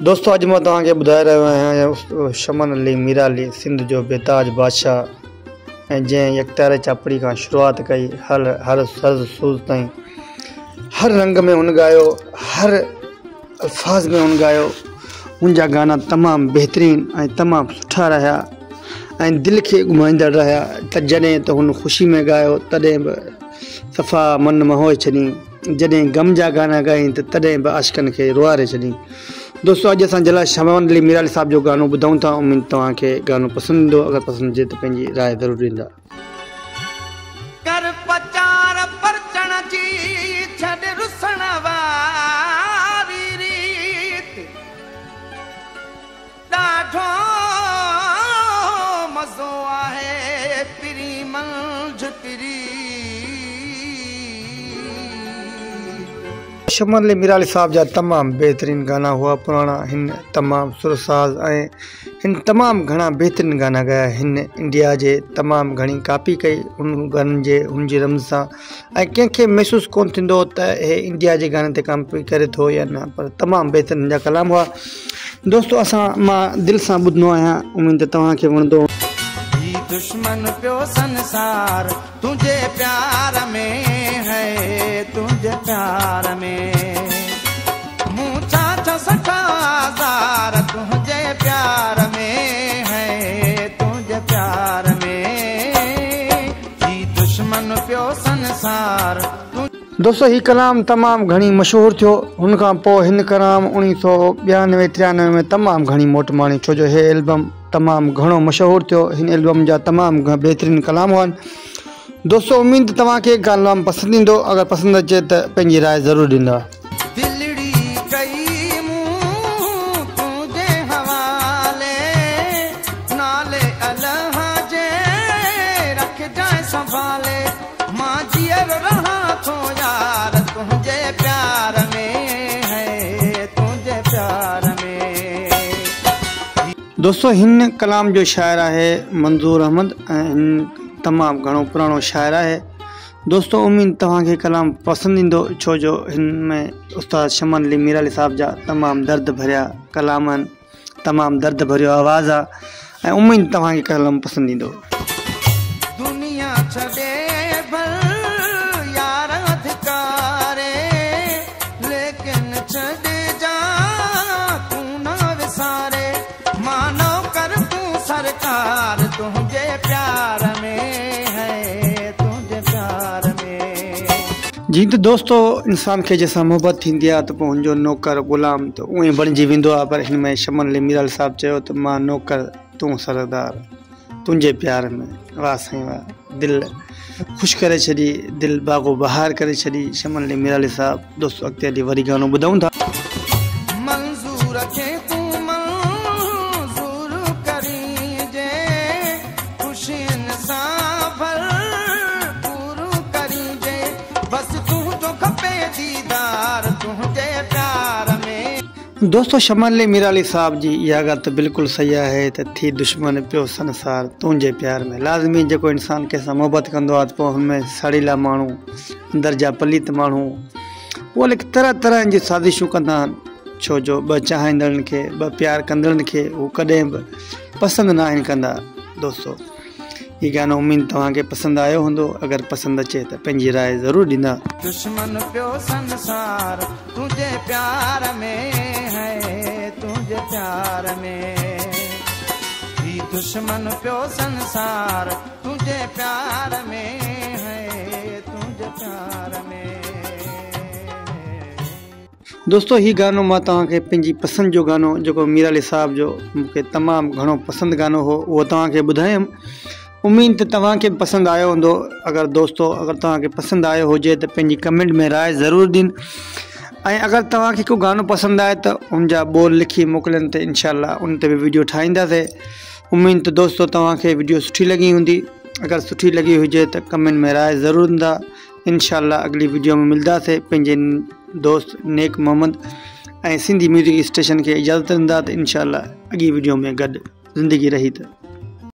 दोस्तों अज मैं तव्हांखे ॿुधाए रहियो आहियां शमन अली मीराली सिंध जो बेताज बादशाह ऐं जंहिं यकतारे चापड़ी खां शुरूआत कई हर सर्ज़ सूज़ ताईं हर रंग में हुन गायो, हर अल्फाज में हुन गायो। उनजा गाना तमामु बहितरीन ऐं तमामु सुठा रहिया ऐं दिलि खे घुमाईंदड़ रहिया। त जॾहिं त हुन ख़ुशी में गायो तॾहिं बि सफ़ा मन मोहे छॾी, जॾहिं गम जा गाना ॻाई त तॾहिं बि आशिक़नि खे रुआरे छॾी। दोस्तों अॼु असां जला शमन अली मीराली साहब जो गानो ॿुधूं था। उम्मीद तव्हांखे गानो पसंदि ईंदो। अगरि पसंदि अचे त पंहिंजी राय ज़रूरु ॾींदा। शमन अली मीराली साहब जा तमामु बेहतरीन गाना हुआ पुराना। हिन तमामु सुरसाज़ ऐं हिन तमामु घणा बेहतरीन गाना ॻाया। हिन इंडिया जे तमामु घणी कापी कई उन गाननि जे हुनजी रम्ज़ सां ऐं कंहिंखे महसूसु कोन थींदो त हे इंडिया जे गाने ते कापी करे थो या न, पर तमामु बेहतरीन जा कलाम हुआ। दोस्तों मां दिलि सां ॿुधंदो आहियां, उम्मीद तव्हांखे वणंदो। दुश्मन पियो संसार तुझे प्यार में है, तुझे प्यार में मुझा सठा हजार तुझे प्यार में है, तुझे प्यार में जी दुश्मन पियो संसार। दोस्तों ही कलाम तमामु घणी मशहूरु थियो। हुन खां पोइ हिन कलाम 1992-93 में तमामु घणी मोट माणी, छो जो हे एल्बम तमामु घणो मशहूरु थियो। हिन एल्बम जा तमामु बेहतरीन कलाम हुआ। दोस्तों उम्मीद तव्हांखे कलाम पसंदि ईंदो। अगरि पसंदि अचे त पंहिंजी राय ज़रूरु ॾींदा। दोस्तों हिन कलाम जो शायर है मंजूर अहमद ऐं हिन तमामु घणो पुराणो शायर है। दोस्तों उम्मीद तव्हांखे कलाम पसंदि ईंदो, छो जो हिन में उस्ताद शमन अली मीराली साहब जा तमामु दर्द भरिया कलाम आहिनि, तमामु दर्द भरियो आवाज़ आहे ऐं उम्मीद तव्हांखे कलाम पसंदि ईंदो। दुनिया छॾे यार अधिकारे लेकिन छॾे जा तू न विसारे, मानो कर तू सरकार तुझे प्यार में है, तुझे प्यार में। जी त दोस्तों इंसान खे जैसा मोहबत थींदी आहे त पोइ हुनजो नौकर ग़ुलाम त उएं बणिजी वेंदो आहे। पर हिन में शमन अली मीराली साहब चयो त मां नौकर तूं सरदार तुंहिंजे प्यार में। वाह साईं वाह, दिलि ख़ुशि करे छॾी, दिलि बाग़ो बहार करे छॾी शमन अली मीराली साहब। दोस्तों अॻिते हली वरी गानो ॿुधूं था। मंज़ूर खे तूं मंज़ूर करीजे, ख़ुशियुनि सां भरपूर करीजे, बसि तुंहिंजो खपे दीदार तुंहिंजे प्यार में। दोस्तों शमन अली मीराली साहब जी इहा ॻाल्हि त बिल्कुलु सही आहे त थी दुश्मन पियो संसार तुंहिंजे प्यार में। लाज़मी जेको इंसान कंहिंसां मोहबत कंदो आहे त पोइ हुनमें साड़ीला माण्हू, अंदरि जा पलीत माण्हू, उहे तरह तरह जी साज़िशूं कंदा आहिनि, छो जो ॿ चाहींदड़नि खे, ॿ प्यार कंदड़नि खे हू कॾहिं बि पसंदि न आहिनि कंदा। दोस्तों हीउ गानो उम्मीद तव्हांखे पसंदि आयो हूंदो। अगरि पसंदि अचे त पंहिंजी राय ज़रूरु ॾींदा। दुश्मन पियो संसार तुझे प्यार में है, तुझे प्यार में ही दुश्मन पियो संसार तुझे प्यार में है, तुझे प्यार में। दोस्तों ही गानो मां तव्हांखे पंहिंजी पसंदि जो गानो जेको मीराली साहब जो मूंखे तमामु घणो पसंदि गानो हो उहो तव्हांखे ॿुधायमि। उम्मीद त तव्हांखे पसंदि आयो हूंदो। अगरि तव्हांखे पसंदि आयो हुजे त पंहिंजी कमेंट में राय ज़रूरु ॾिन ऐं अगरि तव्हांखे को गानो पसंदि आहे त हुनजा ॿोल लिखी मोकिलनि त इंशाअल्लाह उन ते बि वीडियो ठाहींदासीं। उम्मीद त दोस्तों तव्हांखे वीडियो सुठी लॻी हूंदी। अगरि सुठी लॻी हुजे त कमेंट में राय ज़रूरु ॾींदा। इंशाअल्लाह अगली वीडियो में मिलंदासीं। पंहिंजे दोस्त नेक मोहम्मद ऐं सिंधी म्यूज़िक स्टेशन खे इजाज़त ॾींदा त इंशाअल्लाह अॻी वीडियो में गॾु ज़िंदगी रही त।